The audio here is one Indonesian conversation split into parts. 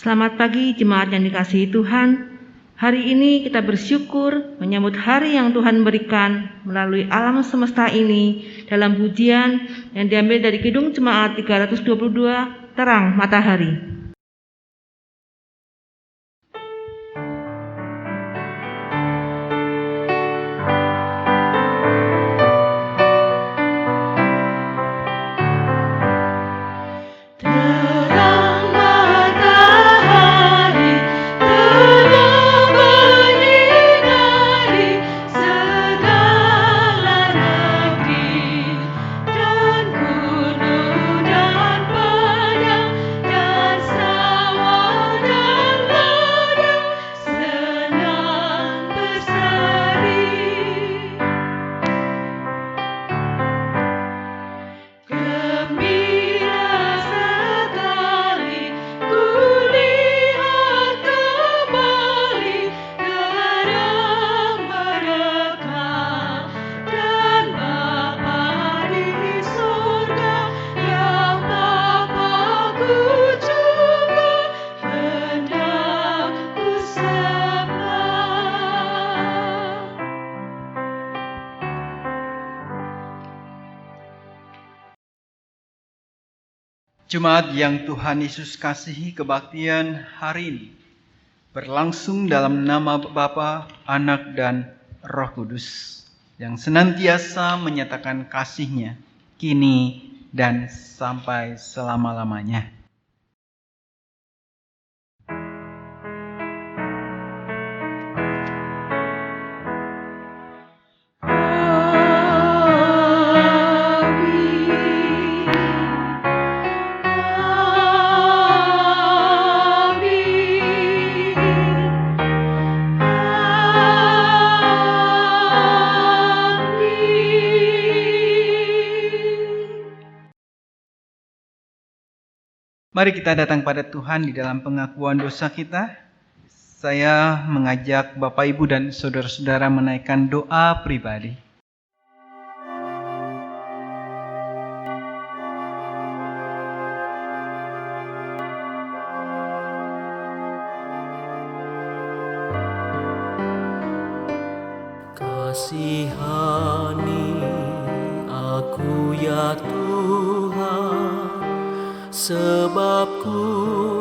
Selamat pagi jemaat yang dikasihi Tuhan. Hari ini kita bersyukur menyambut hari yang Tuhan berikan melalui alam semesta ini dalam pujian yang diambil dari Kidung Jemaat 322, Terang Matahari. Jemaat yang Tuhan Yesus kasihi, kebaktian hari ini berlangsung dalam nama Bapa, Anak, dan Roh Kudus yang senantiasa menyatakan kasih-Nya kini dan sampai selama-lamanya. Mari kita datang pada Tuhan di dalam pengakuan dosa kita. Saya mengajak Bapak, Ibu, dan saudara-saudara menaikkan doa pribadi. Kasihani aku ya Tuhan, sebab ku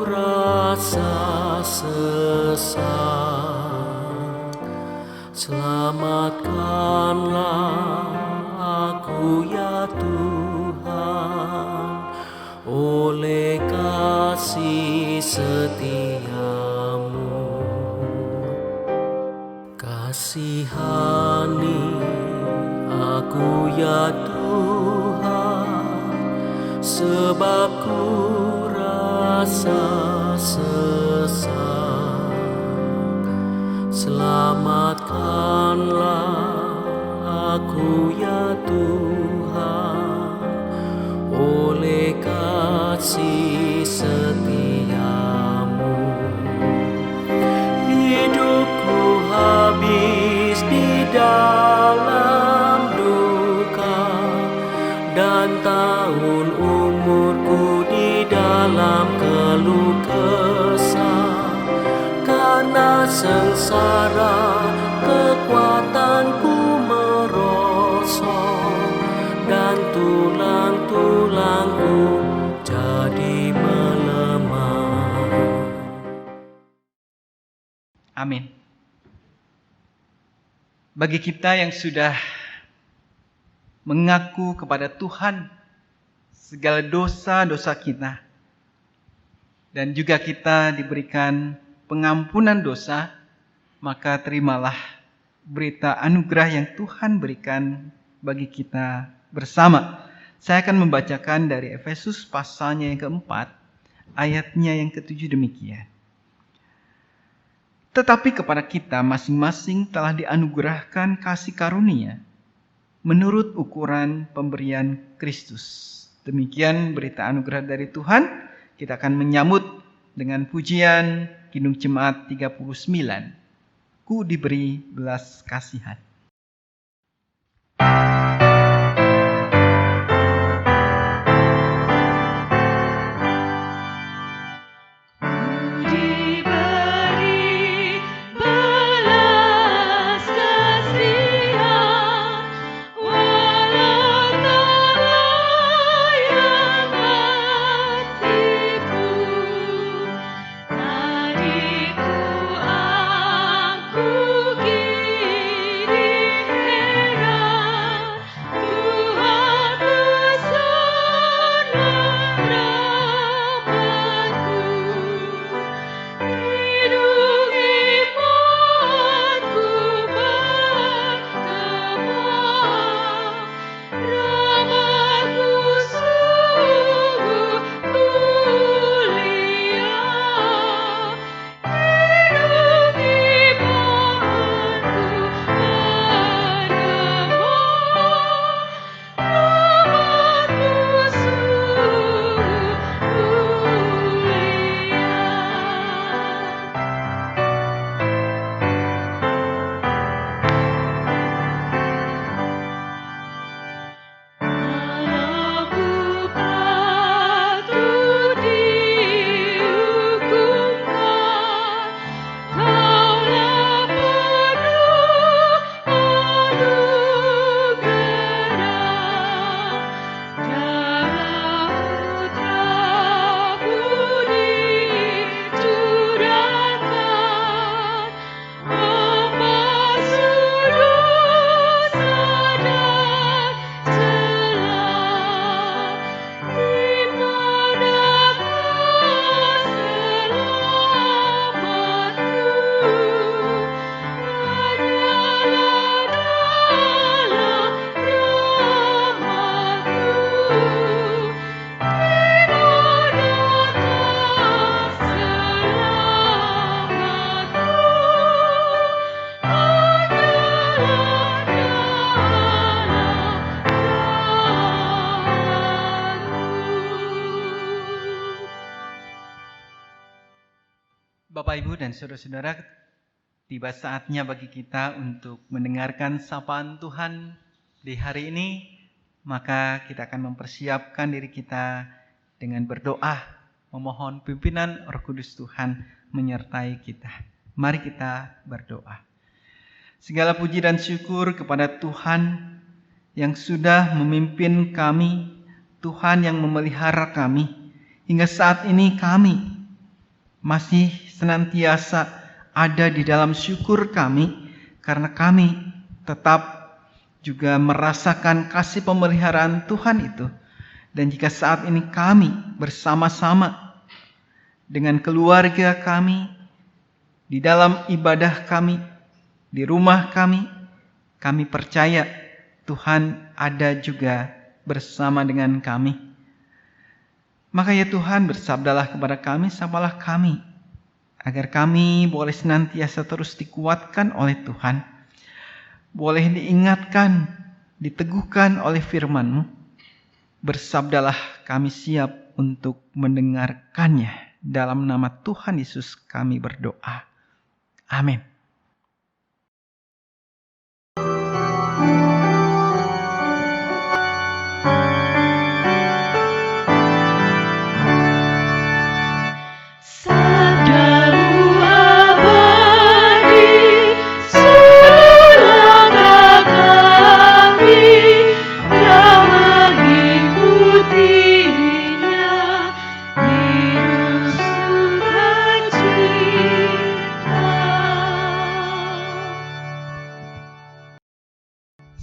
rasa sesat. Selamatkanlah aku ya Tuhan, oleh kasih setiamu. Kasihani aku ya Tuhan, sebab ku rasa sesat. Selamatkanlah aku ya Tuhan, oleh kasih setiamu. Hidupku habis di dalam duka, dan tahun umurku di dalam keluh kesah. Karena sengsara kekuatanku merosot, dan tulang-tulangku jadi melemah. Amin. Bagi kita yang sudah mengaku kepada Tuhan segala dosa-dosa kita, dan juga kita diberikan pengampunan dosa, maka terimalah berita anugerah yang Tuhan berikan bagi kita bersama. Saya akan membacakan dari Efesus pasalnya yang keempat, ayatnya yang ketujuh demikian. Tetapi kepada kita masing-masing telah dianugerahkan kasih karunia menurut ukuran pemberian Kristus. Demikian berita anugerah dari Tuhan. Kita akan menyambut dengan pujian Kidung Jemaat 39. Ku diberi belas kasihan. Ku Bapak, Ibu, dan saudara-saudara, tiba saatnya bagi kita untuk mendengarkan sapaan Tuhan di hari ini. Maka kita akan mempersiapkan diri kita dengan berdoa, memohon pimpinan Roh Kudus Tuhan menyertai kita. Mari kita berdoa. Segala puji dan syukur kepada Tuhan yang sudah memimpin kami, Tuhan yang memelihara kami. Hingga saat ini kami masih senantiasa ada di dalam syukur kami, karena kami tetap juga merasakan kasih pemeliharaan Tuhan itu. Dan jika saat ini kami bersama-sama dengan keluarga kami, di dalam ibadah kami, di rumah kami percaya Tuhan ada juga bersama dengan kami. Maka ya Tuhan, bersabdalah kepada kami, sapalah kami, agar kami boleh senantiasa terus dikuatkan oleh Tuhan, boleh diingatkan, diteguhkan oleh firman-Mu. Bersabdalah, kami siap untuk mendengarkannya. Dalam nama Tuhan Yesus kami berdoa. Amin.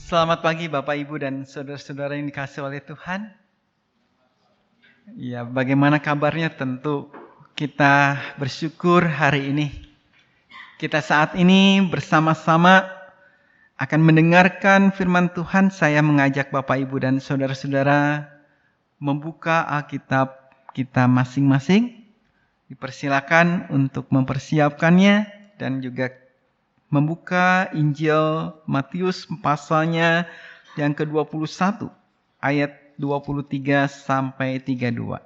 Selamat pagi Bapak, Ibu, dan saudara-saudara yang dikasihi oleh Tuhan. Ya, bagaimana kabarnya? Tentu kita bersyukur hari ini. Kita saat ini bersama-sama akan mendengarkan firman Tuhan. Saya mengajak Bapak, Ibu, dan saudara-saudara membuka Alkitab kita masing-masing. Dipersilakan untuk mempersiapkannya dan juga membuka Injil Matius pasalnya yang ke-21 ayat 23 sampai 32.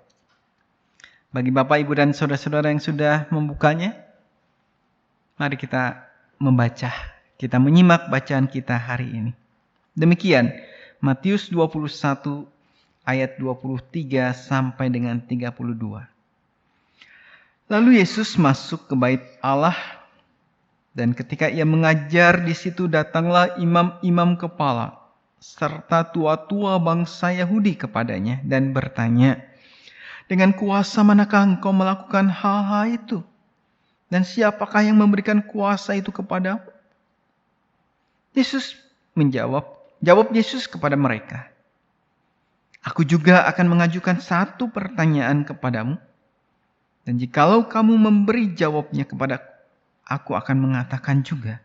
Bagi Bapak, Ibu, dan saudara-saudara yang sudah membukanya, mari kita membaca, kita menyimak bacaan kita hari ini. Demikian Matius 21 ayat 23 sampai dengan 32. Lalu Yesus masuk ke bait Allah. Dan ketika ia mengajar di situ, datanglah imam-imam kepala serta tua-tua bangsa Yahudi kepadanya dan bertanya, dengan kuasa manakah engkau melakukan hal-hal itu? Dan siapakah yang memberikan kuasa itu kepadamu? Yesus jawab Yesus kepada mereka, aku juga akan mengajukan satu pertanyaan kepadamu, dan jikalau kamu memberi jawabnya kepadaku, aku akan mengatakan juga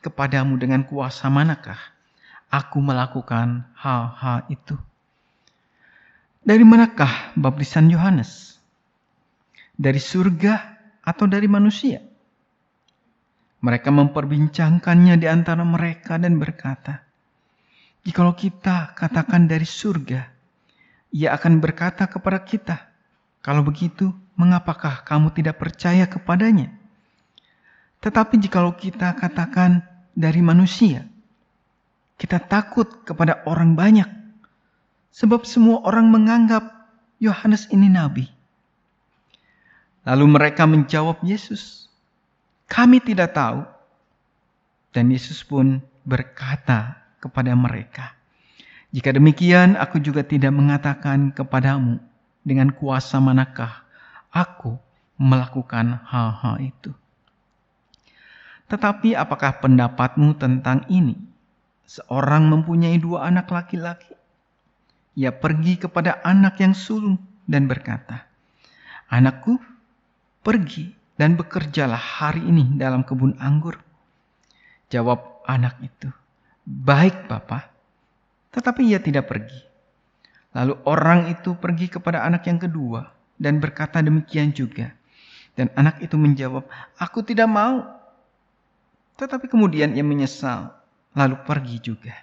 kepadamu dengan kuasa manakah aku melakukan hal-hal itu. Dari manakah baptisan Yohanes? Dari surga atau dari manusia? Mereka memperbincangkannya di antara mereka dan berkata, jikalau kita katakan dari surga, ia akan berkata kepada kita, kalau begitu, mengapakah kamu tidak percaya kepadanya? Tetapi jikalau kita katakan dari manusia, kita takut kepada orang banyak, sebab semua orang menganggap Yohanes ini nabi. Lalu mereka menjawab Yesus, kami tidak tahu. Dan Yesus pun berkata kepada mereka, jika demikian aku juga tidak mengatakan kepadamu dengan kuasa manakah aku melakukan hal-hal itu. Tetapi apakah pendapatmu tentang ini? Seorang mempunyai 2 anak laki-laki. Ia pergi kepada anak yang sulung dan berkata, anakku, pergi dan bekerjalah hari ini dalam kebun anggur. Jawab anak itu, baik Bapa. Tetapi ia tidak pergi. Lalu orang itu pergi kepada anak yang kedua dan berkata demikian juga. Dan anak itu menjawab, aku tidak mau. Tetapi kemudian ia menyesal, lalu pergi juga.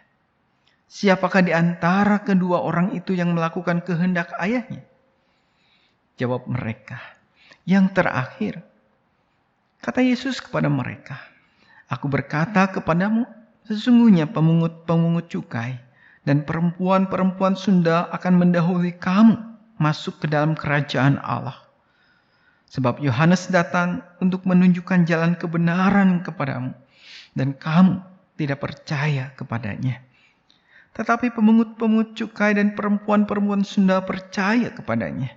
Siapakah di antara kedua orang itu yang melakukan kehendak ayahnya? Jawab mereka, yang terakhir. Kata Yesus kepada mereka, "Aku berkata kepadamu, sesungguhnya pemungut-pemungut cukai dan perempuan-perempuan sundal akan mendahului kamu masuk ke dalam kerajaan Allah. Sebab Yohanes datang untuk menunjukkan jalan kebenaran kepadamu, dan kamu tidak percaya kepadanya. Tetapi pemungut-pemungut cukai dan perempuan-perempuan sundal percaya kepadanya.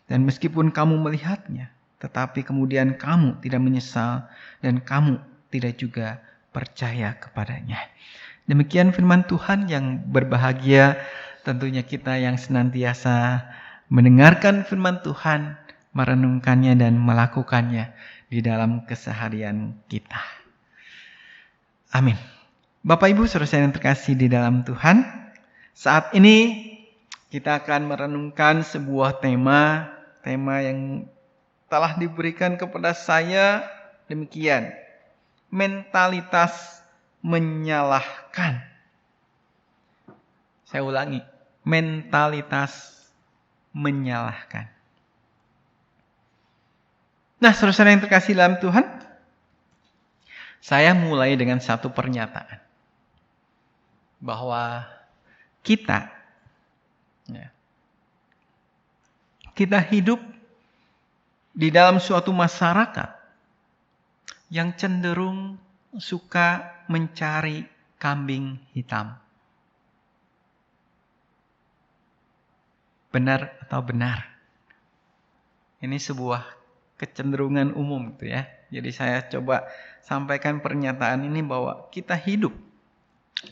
Dan meskipun kamu melihatnya, tetapi kemudian kamu tidak menyesal dan kamu tidak juga percaya kepadanya." Demikian firman Tuhan. Yang berbahagia tentunya kita yang senantiasa mendengarkan firman Tuhan, merenungkannya dan melakukannya di dalam keseharian kita. Amin. Bapak Ibu saudara yang terkasih di dalam Tuhan, saat ini kita akan merenungkan sebuah tema yang telah diberikan kepada saya demikian. Mentalitas menyalahkan. Saya ulangi, mentalitas menyalahkan. Nah, saudara yang terkasih dalam Tuhan, saya mulai dengan satu pernyataan. Bahwa kita hidup di dalam suatu masyarakat yang cenderung suka mencari kambing hitam. Benar atau benar? Ini sebuah kecenderungan umum gitu ya. Jadi saya coba sampaikan pernyataan ini bahwa kita hidup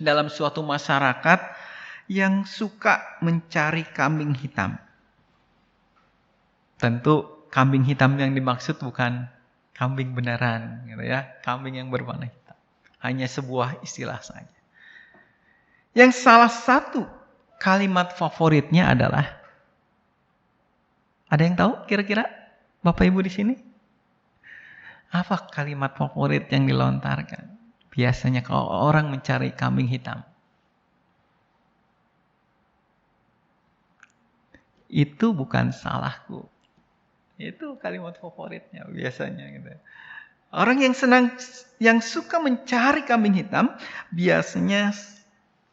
dalam suatu masyarakat yang suka mencari kambing hitam. Tentu kambing hitam yang dimaksud bukan kambing beneran gitu ya, kambing yang berwarna hitam. Hanya sebuah istilah saja. Yang salah satu kalimat favoritnya adalah, ada yang tahu kira-kira Bapak Ibu di sini? Apa kalimat favorit yang dilontarkan biasanya kalau orang mencari kambing hitam? Itu bukan salahku. Itu kalimat favoritnya biasanya gitu. Orang yang suka mencari kambing hitam biasanya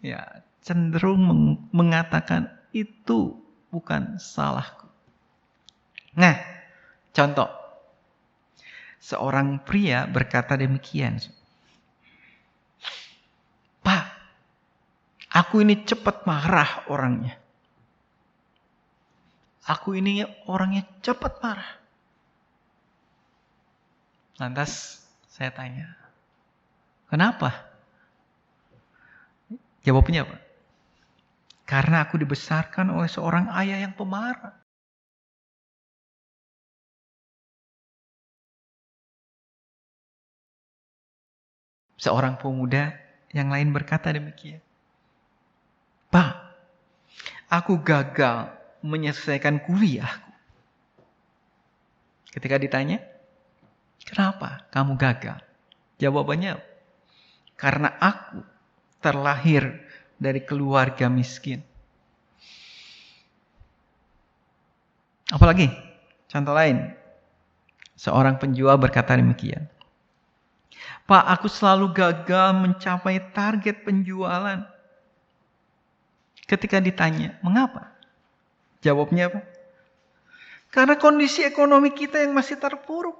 ya cenderung mengatakan itu bukan salahku. Nah, contoh. Seorang pria berkata demikian. "Pak, aku ini cepat marah orangnya. Aku ini orangnya cepat marah." Lantas saya tanya, "Kenapa?" Jawabnya apa? "Karena aku dibesarkan oleh seorang ayah yang pemarah." Seorang pemuda yang lain berkata demikian. "Pak, aku gagal menyelesaikan kuliahku." Ketika ditanya, "Kenapa kamu gagal?" Jawabannya, "Karena aku terlahir dari keluarga miskin." Apalagi? Contoh lain. Seorang penjual berkata demikian. "Pak, aku selalu gagal mencapai target penjualan." Ketika ditanya, "Mengapa?" Jawabnya apa? "Karena kondisi ekonomi kita yang masih terpuruk.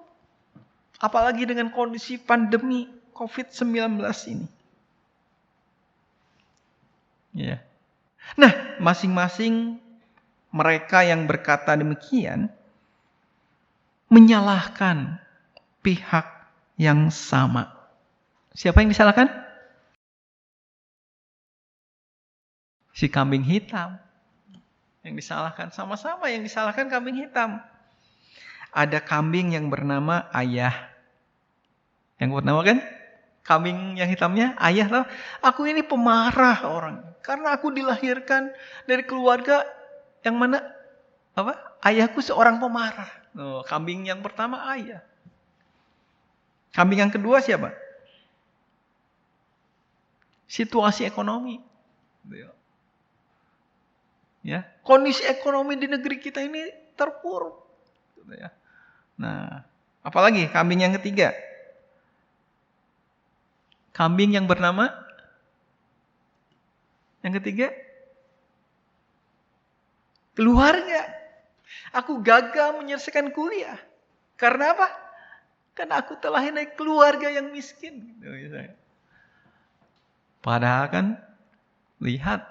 Apalagi dengan kondisi pandemi COVID-19 ini." Ya. Nah, masing-masing mereka yang berkata demikian menyalahkan pihak yang sama. Siapa yang disalahkan? Si kambing hitam. Yang disalahkan sama-sama, yang disalahkan kambing hitam. Ada kambing yang bernama Ayah. Yang bernama kan? Kambing yang hitamnya Ayah tahu. "Aku ini pemarah orang. Karena aku dilahirkan dari keluarga yang mana ayahku seorang pemarah." Oh, kambing yang pertama Ayah. Kambing yang kedua siapa? Situasi ekonomi. Ya, kondisi ekonomi di negeri kita ini terpuruk. Nah, Apalagi kambing yang ketiga. Kambing yang bernama yang ketiga, keluarga. Aku gagal menyelesaikan kuliah. Karena apa? Karena aku telah dari keluarga yang miskin. Padahal kan, lihat,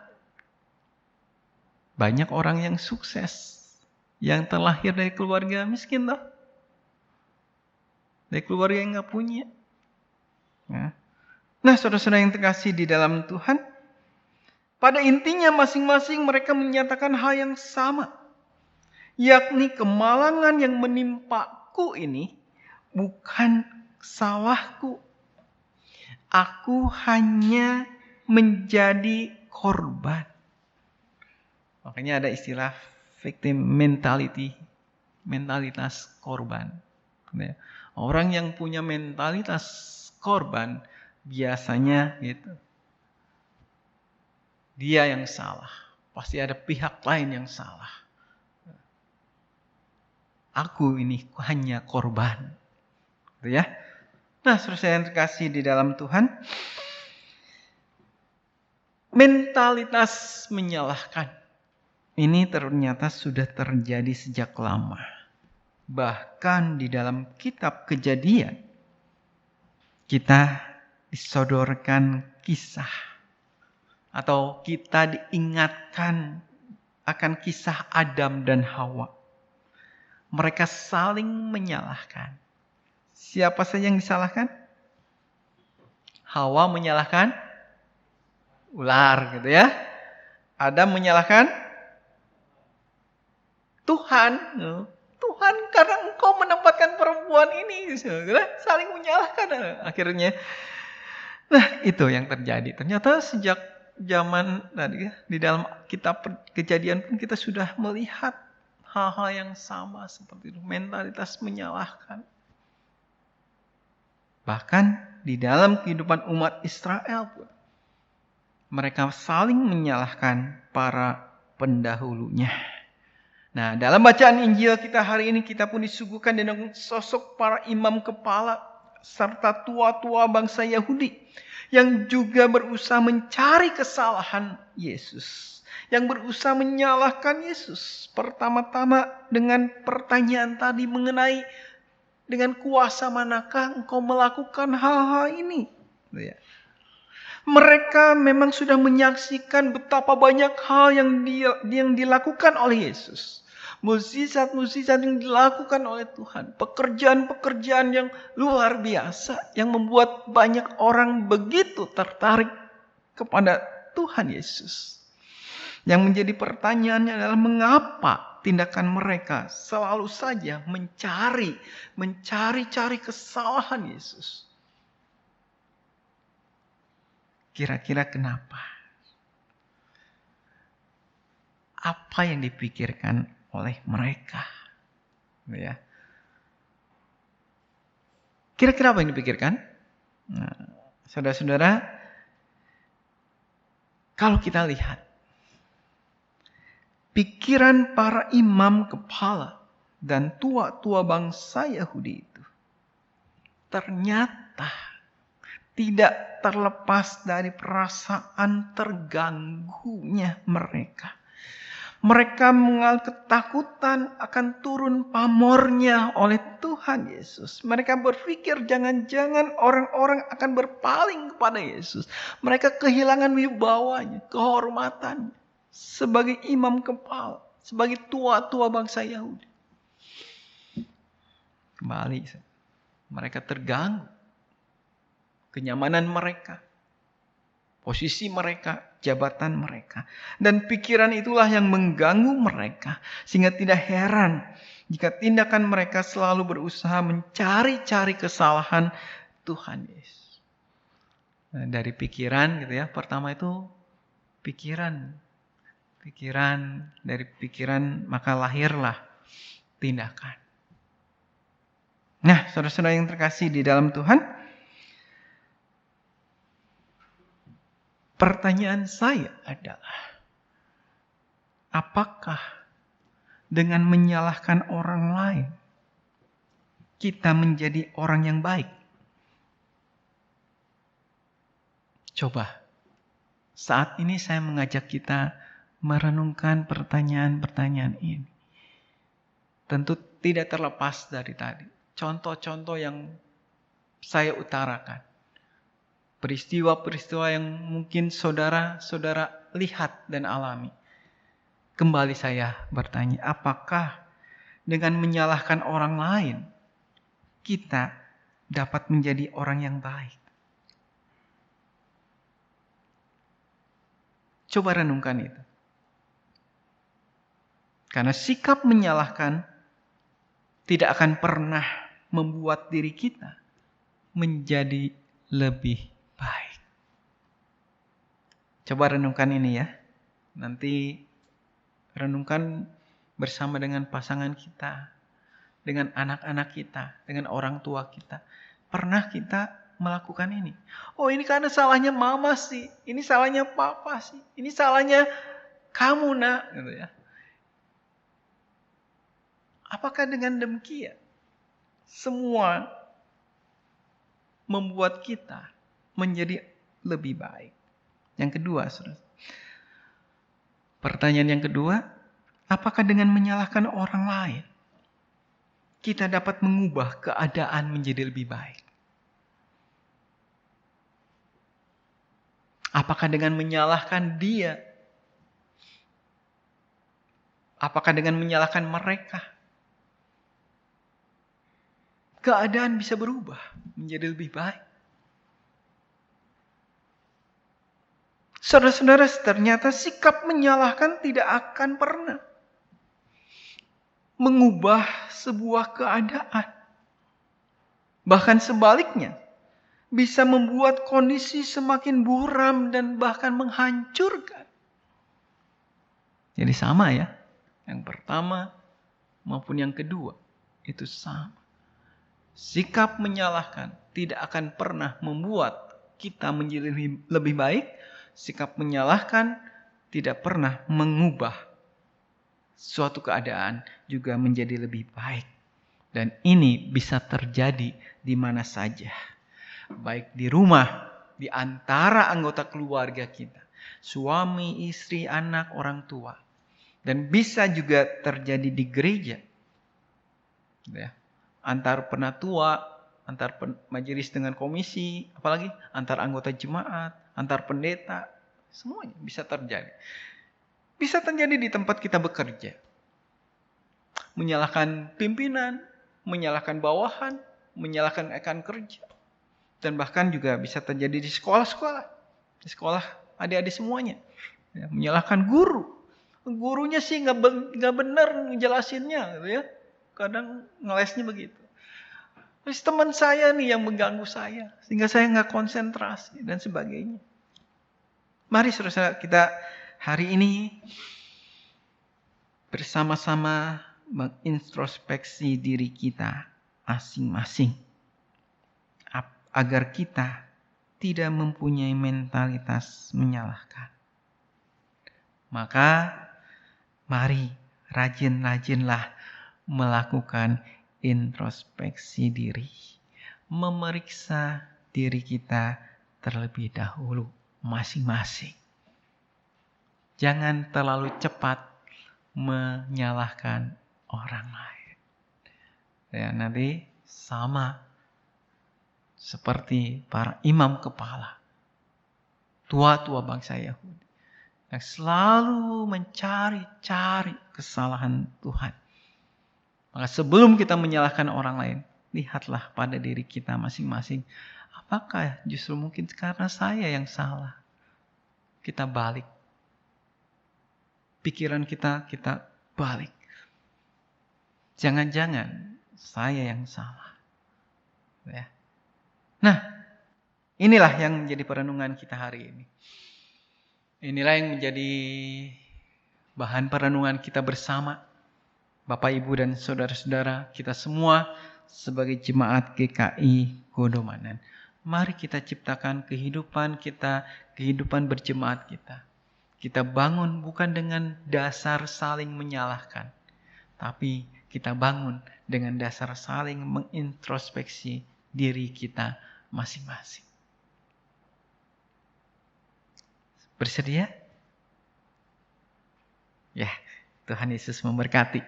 banyak orang yang sukses yang terlahir dari keluarga miskin toh. Dari keluarga yang gak punya. Nah, saudara-saudara yang terkasih di dalam Tuhan, pada intinya masing-masing mereka menyatakan hal yang sama. Yakni kemalangan yang menimpaku ini bukan salahku. Aku hanya menjadi korban. Makanya ada istilah victim mentality. Mentalitas korban. Orang yang punya mentalitas korban biasanya gitu. Dia yang salah. Pasti ada pihak lain yang salah. Aku ini hanya korban. Gitu ya. Nah, saudara yang terkasih di dalam Tuhan. Mentalitas menyalahkan. Ini ternyata sudah terjadi sejak lama. Bahkan di dalam kitab Kejadian. Kita disodorkan kisah. Atau kita diingatkan akan kisah Adam dan Hawa. Mereka saling menyalahkan. Siapa saja yang disalahkan? Hawa menyalahkan ular gitu ya. Adam menyalahkan Tuhan. Tuhan, karena engkau menempatkan perempuan ini. Saling menyalahkan akhirnya. Nah, itu yang terjadi. Ternyata sejak zaman tadi di dalam kitab Kejadian pun kita sudah melihat hal-hal yang sama seperti itu. Mentalitas menyalahkan. Bahkan di dalam kehidupan umat Israel pun mereka saling menyalahkan para pendahulunya. Nah, dalam bacaan Injil kita hari ini kita pun disuguhkan dengan sosok para imam kepala serta tua-tua bangsa Yahudi yang juga berusaha mencari kesalahan Yesus, yang berusaha menyalahkan Yesus. Pertama-tama dengan pertanyaan tadi mengenai dengan kuasa manakah engkau melakukan hal-hal ini? Mereka memang sudah menyaksikan betapa banyak hal yang dilakukan oleh Yesus. Mukjizat-mukjizat yang dilakukan oleh Tuhan. Pekerjaan-pekerjaan yang luar biasa. Yang membuat banyak orang begitu tertarik kepada Tuhan Yesus. Yang menjadi pertanyaannya adalah mengapa tindakan mereka selalu saja mencari-cari kesalahan Yesus. Kira-kira kenapa? Apa yang dipikirkan oleh mereka? Ya. Kira-kira apa yang dipikirkan? Nah, saudara-saudara, kalau kita lihat pikiran para imam kepala dan tua-tua bangsa Yahudi itu ternyata tidak terlepas dari perasaan terganggunya mereka. Mereka mengalami ketakutan akan turun pamornya oleh Tuhan Yesus. Mereka berpikir jangan-jangan orang-orang akan berpaling kepada Yesus. Mereka kehilangan wibawanya, kehormatannya sebagai imam kepala, sebagai tua-tua bangsa Yahudi. Kembali, mereka terganggu. Kenyamanan mereka, posisi mereka, jabatan mereka. Dan pikiran itulah yang mengganggu mereka. Sehingga tidak heran jika tindakan mereka selalu berusaha mencari-cari kesalahan Tuhan Yesus. Nah, dari pikiran gitu ya. Pertama itu pikiran. Dari pikiran maka lahirlah tindakan. Nah, saudara-saudara yang terkasih di dalam Tuhan, pertanyaan saya adalah, apakah dengan menyalahkan orang lain, kita menjadi orang yang baik? Coba, saat ini saya mengajak kita merenungkan pertanyaan-pertanyaan ini. Tentu tidak terlepas dari tadi. Contoh-contoh yang saya utarakan. Peristiwa-peristiwa yang mungkin saudara-saudara lihat dan alami. Kembali saya bertanya, apakah dengan menyalahkan orang lain, kita dapat menjadi orang yang baik? Coba renungkan itu. Karena sikap menyalahkan tidak akan pernah membuat diri kita menjadi lebih baik. Coba renungkan ini ya. Nanti renungkan bersama dengan pasangan kita, dengan anak-anak kita, dengan orang tua kita. Pernah kita melakukan ini? Oh, ini karena salahnya mama sih, ini salahnya papa sih, ini salahnya kamu nak, gitu ya. Apakah dengan demikian semua membuat kita menjadi lebih baik? Yang kedua, saudara. Pertanyaan yang kedua, apakah dengan menyalahkan orang lain kita dapat mengubah keadaan menjadi lebih baik? Apakah dengan menyalahkan dia? Apakah dengan menyalahkan mereka keadaan bisa berubah menjadi lebih baik? Saudara-saudara, ternyata sikap menyalahkan tidak akan pernah mengubah sebuah keadaan. Bahkan sebaliknya, bisa membuat kondisi semakin buram dan bahkan menghancurkan. Jadi sama ya. Yang pertama maupun yang kedua itu sama. Sikap menyalahkan tidak akan pernah membuat kita menjadi lebih baik. Sikap menyalahkan tidak pernah mengubah suatu keadaan juga menjadi lebih baik. Dan ini bisa terjadi di mana saja. Baik di rumah, di antara anggota keluarga kita. Suami, istri, anak, orang tua. Dan bisa juga terjadi di gereja. Ya. Antar penatua, antar majelis dengan komisi, apalagi antar anggota jemaat, antar pendeta. Semuanya bisa terjadi. Bisa terjadi di tempat kita bekerja. Menyalahkan pimpinan, menyalahkan bawahan, menyalahkan rekan kerja. Dan bahkan juga bisa terjadi di sekolah-sekolah. Di sekolah adik-adik semuanya. Ya, menyalahkan guru. Gurunya sih nggak benar ngejelasinnya. Gitu ya. Kadang ngelesnya begitu. Terus teman saya nih yang mengganggu saya. Sehingga saya nggak konsentrasi dan sebagainya. Mari saudara kita hari ini bersama-sama mengintrospeksi diri kita masing-masing. Agar kita tidak mempunyai mentalitas menyalahkan. Maka mari rajin-rajinlah melakukan introspeksi diri. Memeriksa diri kita terlebih dahulu masing-masing. Jangan terlalu cepat menyalahkan orang lain. Ya, nanti sama seperti para imam kepala, tua-tua bangsa Yahudi, yang selalu mencari-cari kesalahan Tuhan. Maka sebelum kita menyalahkan orang lain, lihatlah pada diri kita masing-masing. Apakah justru mungkin karena saya yang salah? Kita balik. Pikiran kita balik. Jangan-jangan saya yang salah. Ya. Nah, inilah yang menjadi perenungan kita hari ini. Inilah yang menjadi bahan perenungan kita bersama. Bapak, Ibu, dan saudara-saudara kita semua sebagai jemaat GKI Godomanan. Mari kita ciptakan kehidupan kita, kehidupan berjemaat kita. Kita bangun bukan dengan dasar saling menyalahkan. Tapi kita bangun dengan dasar saling mengintrospeksi diri kita masing-masing. Bersedia? Ya, Tuhan Yesus memberkati.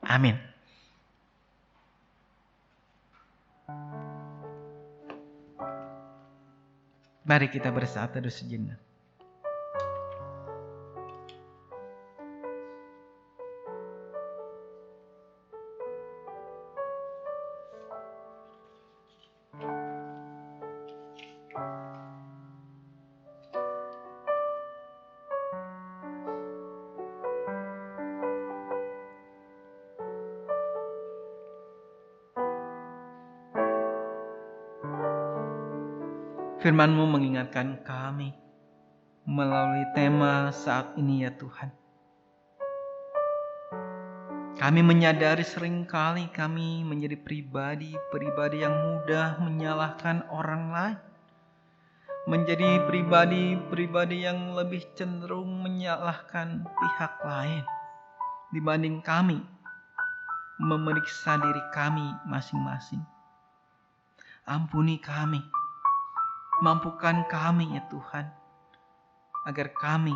Amin. Mari kita bersaat teduh sejenak. Firman-Mu mengingatkan kami melalui tema saat ini ya Tuhan. Kami menyadari seringkali kami menjadi pribadi yang mudah menyalahkan orang lain. Menjadi pribadi yang lebih cenderung menyalahkan pihak lain dibanding kami memeriksa diri kami masing-masing. Ampuni kami. Mampukan kami ya Tuhan, agar kami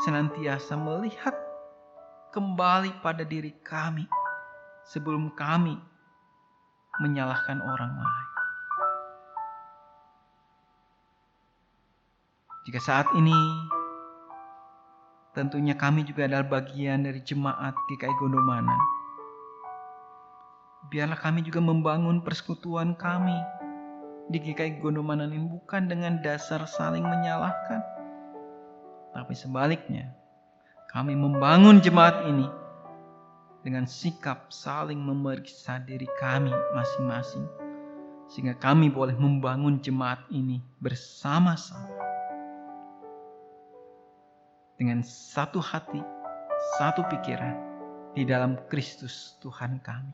senantiasa melihat kembali pada diri kami sebelum kami menyalahkan orang lain. Jika saat ini tentunya kami juga adalah bagian dari jemaat GKI Gondomanan, biarlah kami juga membangun persekutuan kami di GKI Gondomanan ini bukan dengan dasar saling menyalahkan, tapi sebaliknya kami membangun jemaat ini dengan sikap saling memeriksa diri kami masing-masing, sehingga kami boleh membangun jemaat ini bersama-sama dengan satu hati, satu pikiran di dalam Kristus Tuhan kami.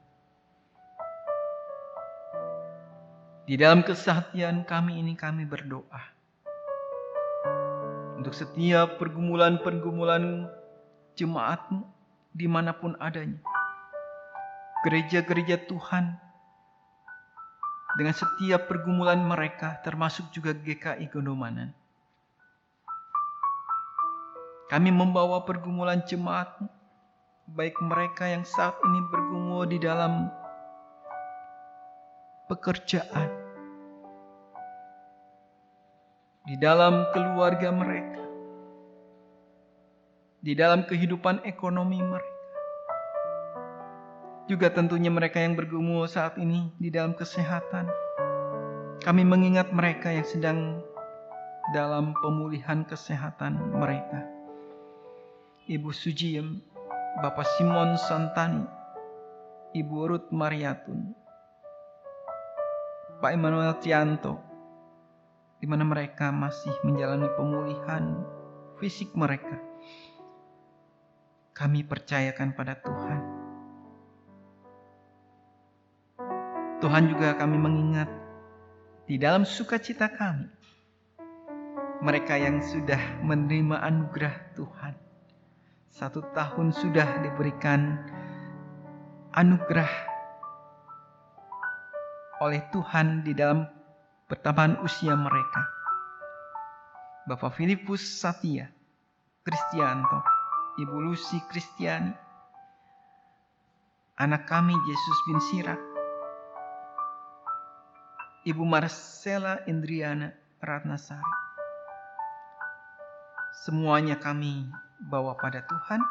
Di dalam kesehatian kami ini kami berdoa untuk setiap pergumulan-pergumulan jemaat-Mu dimanapun adanya. Gereja-gereja Tuhan dengan setiap pergumulan mereka termasuk juga GKI Gondomanan. Kami membawa pergumulan jemaat-Mu, baik mereka yang saat ini bergumul di dalam pekerjaan, di dalam keluarga mereka, di dalam kehidupan ekonomi mereka, juga tentunya mereka yang bergumul saat ini di dalam kesehatan. Kami mengingat mereka yang sedang dalam pemulihan kesehatan mereka. Ibu Sujiem, Bapak Simon Santani, Ibu Ruth Mariatun, Pak Emmanuel Tianto, di mana mereka masih menjalani pemulihan fisik mereka. Kami percayakan pada Tuhan. Tuhan juga kami mengingat di dalam sukacita kami, mereka yang sudah menerima anugerah Tuhan. 1 tahun sudah diberikan anugerah oleh Tuhan di dalam pertambahan usia mereka. Bapak Filipus Satya Kristianto, Ibu Lucy Kristiani, anak kami Yesus bin Sirak, Ibu Marcella Indriana Ratnasari. Semuanya kami bawa pada Tuhan.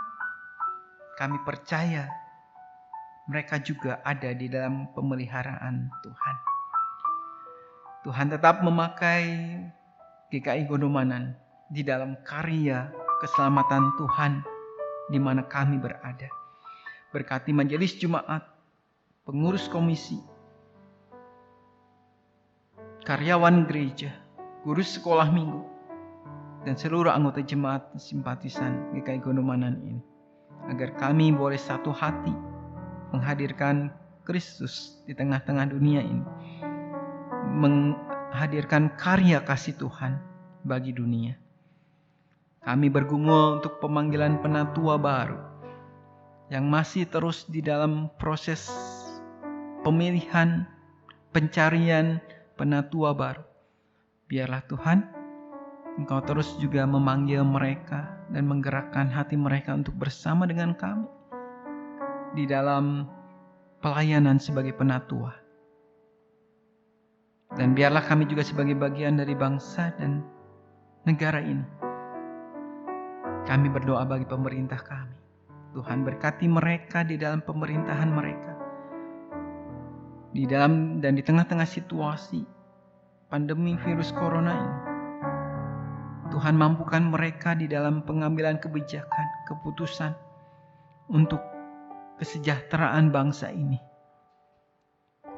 Kami percaya mereka juga ada di dalam pemeliharaan Tuhan. Tuhan tetap memakai GKI Gondomanan di dalam karya keselamatan Tuhan di mana kami berada. Berkati majelis Jumat, pengurus komisi, karyawan gereja, guru sekolah minggu, dan seluruh anggota jemaat simpatisan GKI Gondomanan ini. Agar kami boleh satu hati menghadirkan Kristus di tengah-tengah dunia ini. Menghadirkan karya kasih Tuhan bagi dunia. Kami bergumul untuk pemanggilan penatua baru yang masih terus di dalam proses pemilihan, pencarian penatua baru. Biarlah Tuhan, Engkau terus juga memanggil mereka dan menggerakkan hati mereka untuk bersama dengan kami di dalam pelayanan sebagai penatua. Dan biarlah kami juga sebagai bagian dari bangsa dan negara ini, kami berdoa bagi pemerintah kami. Tuhan berkati mereka di dalam pemerintahan mereka. Di dalam dan di tengah-tengah situasi pandemi virus corona ini, Tuhan mampukan mereka di dalam pengambilan kebijakan, keputusan untuk kesejahteraan bangsa ini.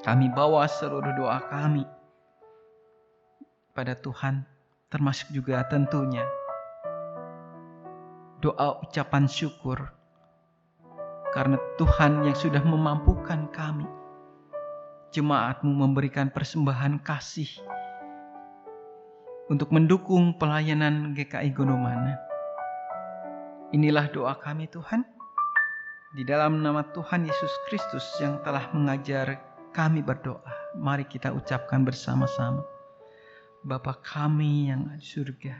Kami bawa seluruh doa kami pada Tuhan, termasuk juga tentunya doa ucapan syukur karena Tuhan yang sudah memampukan kami, jemaat-Mu, memberikan persembahan kasih untuk mendukung pelayanan GKI Gondomanan. Inilah doa kami Tuhan, di dalam nama Tuhan Yesus Kristus yang telah mengajar kami berdoa. Mari kita ucapkan bersama-sama. Bapa kami yang ada di surga,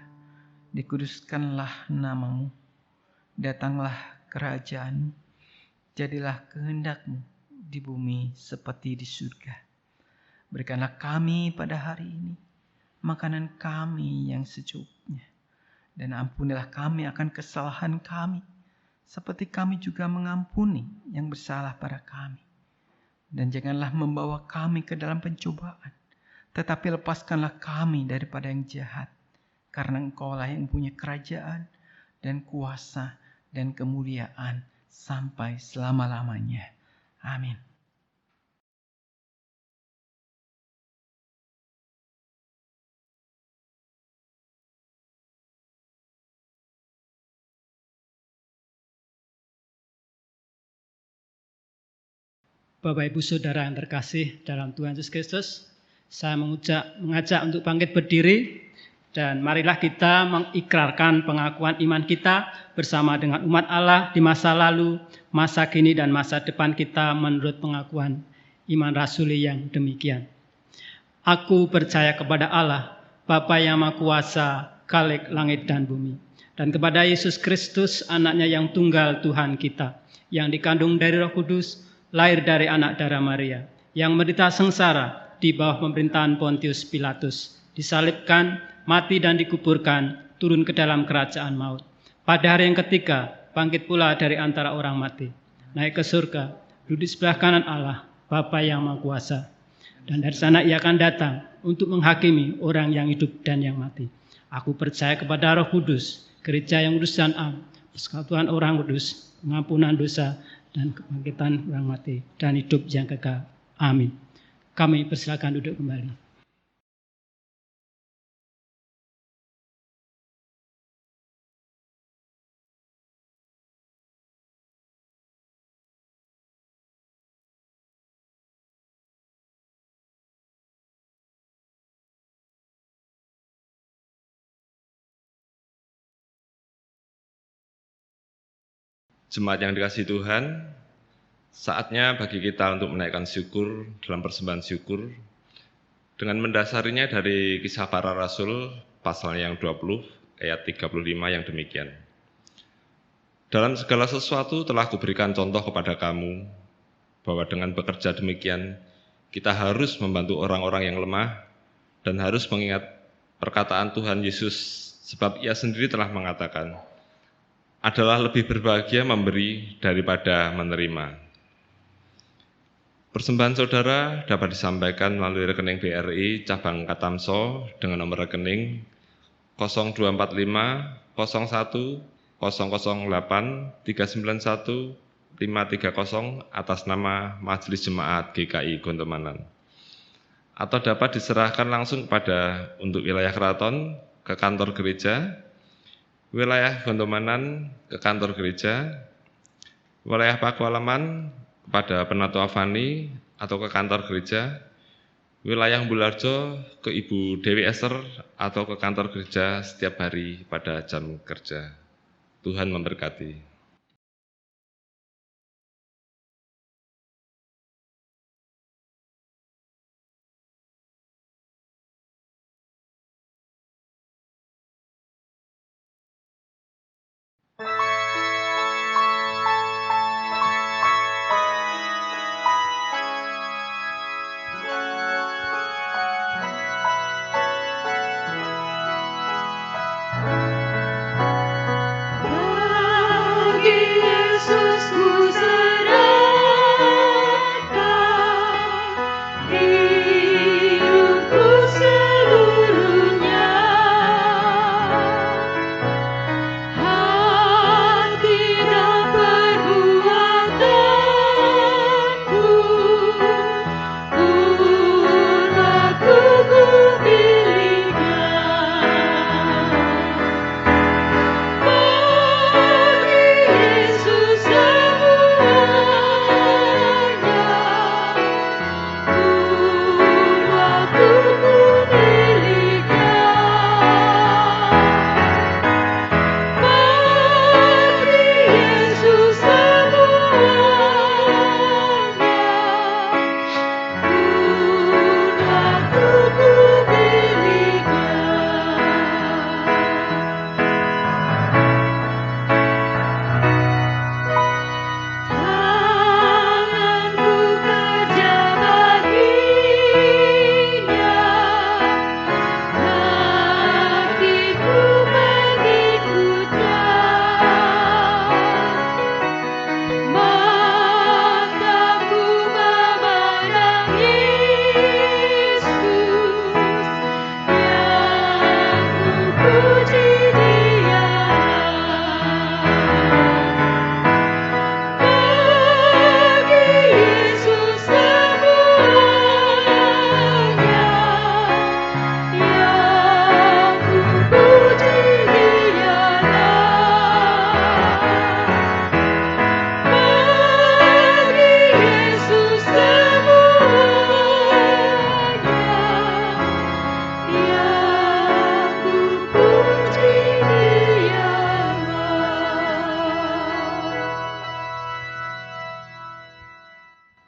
dikuduskanlah nama-Mu, datanglah kerajaan-Mu, jadilah kehendak-Mu di bumi seperti di surga. Berikanlah kami pada hari ini makanan kami yang secukupnya, dan ampunilah kami akan kesalahan kami, seperti kami juga mengampuni yang bersalah pada kami. Dan janganlah membawa kami ke dalam pencobaan, tetapi lepaskanlah kami daripada yang jahat, karena Engkau-lah yang punya kerajaan dan kuasa dan kemuliaan sampai selama-lamanya. Amin. Bapak Ibu Saudara yang terkasih dalam Tuhan Yesus Kristus, saya mengajak untuk bangkit berdiri dan marilah kita mengikrarkan pengakuan iman kita bersama dengan umat Allah di masa lalu, masa kini dan masa depan kita menurut pengakuan iman rasuli yang demikian. Aku percaya kepada Allah, Bapa yang Maha Kuasa, Khalik langit dan bumi, dan kepada Yesus Kristus, anaknya yang tunggal Tuhan kita, yang dikandung dari Roh Kudus, lahir dari anak darah Maria, yang menderita sengsara di bawah pemerintahan Pontius Pilatus, disalibkan, mati dan dikuburkan, turun ke dalam kerajaan maut. Pada hari yang ketiga, bangkit pula dari antara orang mati, naik ke surga, duduk di sebelah kanan Allah, Bapa yang Maha Kuasa. Dan dari sana ia akan datang untuk menghakimi orang yang hidup dan yang mati. Aku percaya kepada Roh Kudus, gereja yang kudus dan am, persekutuan orang kudus, pengampunan dosa, dan kebangkitan orang mati, dan hidup yang kekal. Amin. Kami persilakan duduk kembali. Jemaat yang dikasihi Tuhan, saatnya bagi kita untuk menaikkan syukur dalam persembahan syukur dengan mendasarinya dari Kisah Para Rasul pasal yang 20 ayat 35 yang demikian. Dalam segala sesuatu telah kuberikan contoh kepada kamu bahwa dengan bekerja demikian kita harus membantu orang-orang yang lemah dan harus mengingat perkataan Tuhan Yesus, sebab Ia sendiri telah mengatakan, adalah lebih berbahagia memberi daripada menerima. Persembahan saudara dapat disampaikan melalui rekening BRI cabang Katamso dengan nomor rekening 0245 01 008 391 530 atas nama Majelis Jemaat GKI Gondomanan. Atau dapat diserahkan langsung kepada untuk wilayah keraton ke kantor gereja, wilayah Gondomanan ke kantor gereja, wilayah Pakualaman kepada Penatua Fani atau ke kantor gereja, wilayah Bularjo ke Ibu Dewi Esther atau ke kantor gereja setiap hari pada jam kerja. Tuhan memberkati.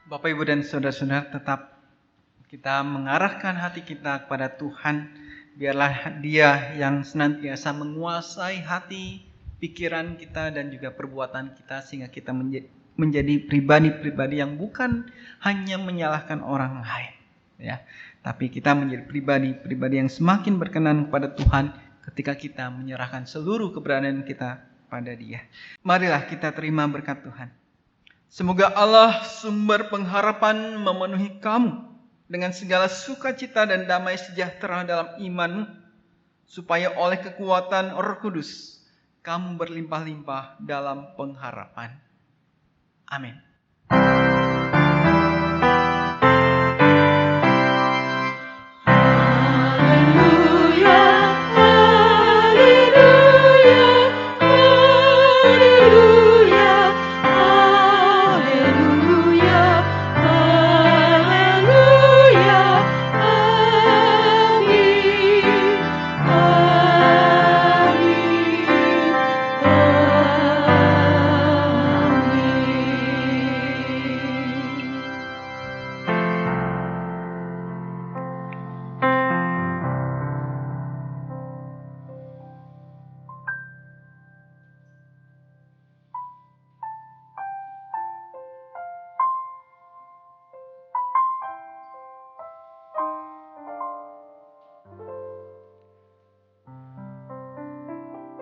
Bapak, Ibu, dan saudara-saudara, tetap kita mengarahkan hati kita kepada Tuhan. Biarlah Dia yang senantiasa menguasai hati, pikiran kita, dan juga perbuatan kita, sehingga kita menjadi pribadi-pribadi yang bukan hanya menyalahkan orang lain, ya, tapi kita menjadi pribadi-pribadi yang semakin berkenan kepada Tuhan ketika kita menyerahkan seluruh keberadaan kita pada Dia. Marilah kita terima berkat Tuhan. Semoga Allah sumber pengharapan memenuhi kamu dengan segala sukacita dan damai sejahtera dalam imanmu, supaya oleh kekuatan Roh Kudus kamu berlimpah-limpah dalam pengharapan. Amin.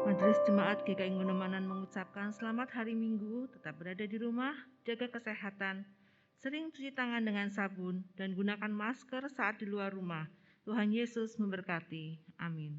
Majelis Jemaat GKI Ngunemanan mengucapkan selamat hari Minggu, tetap berada di rumah, jaga kesehatan, sering cuci tangan dengan sabun, dan gunakan masker saat di luar rumah. Tuhan Yesus memberkati. Amin.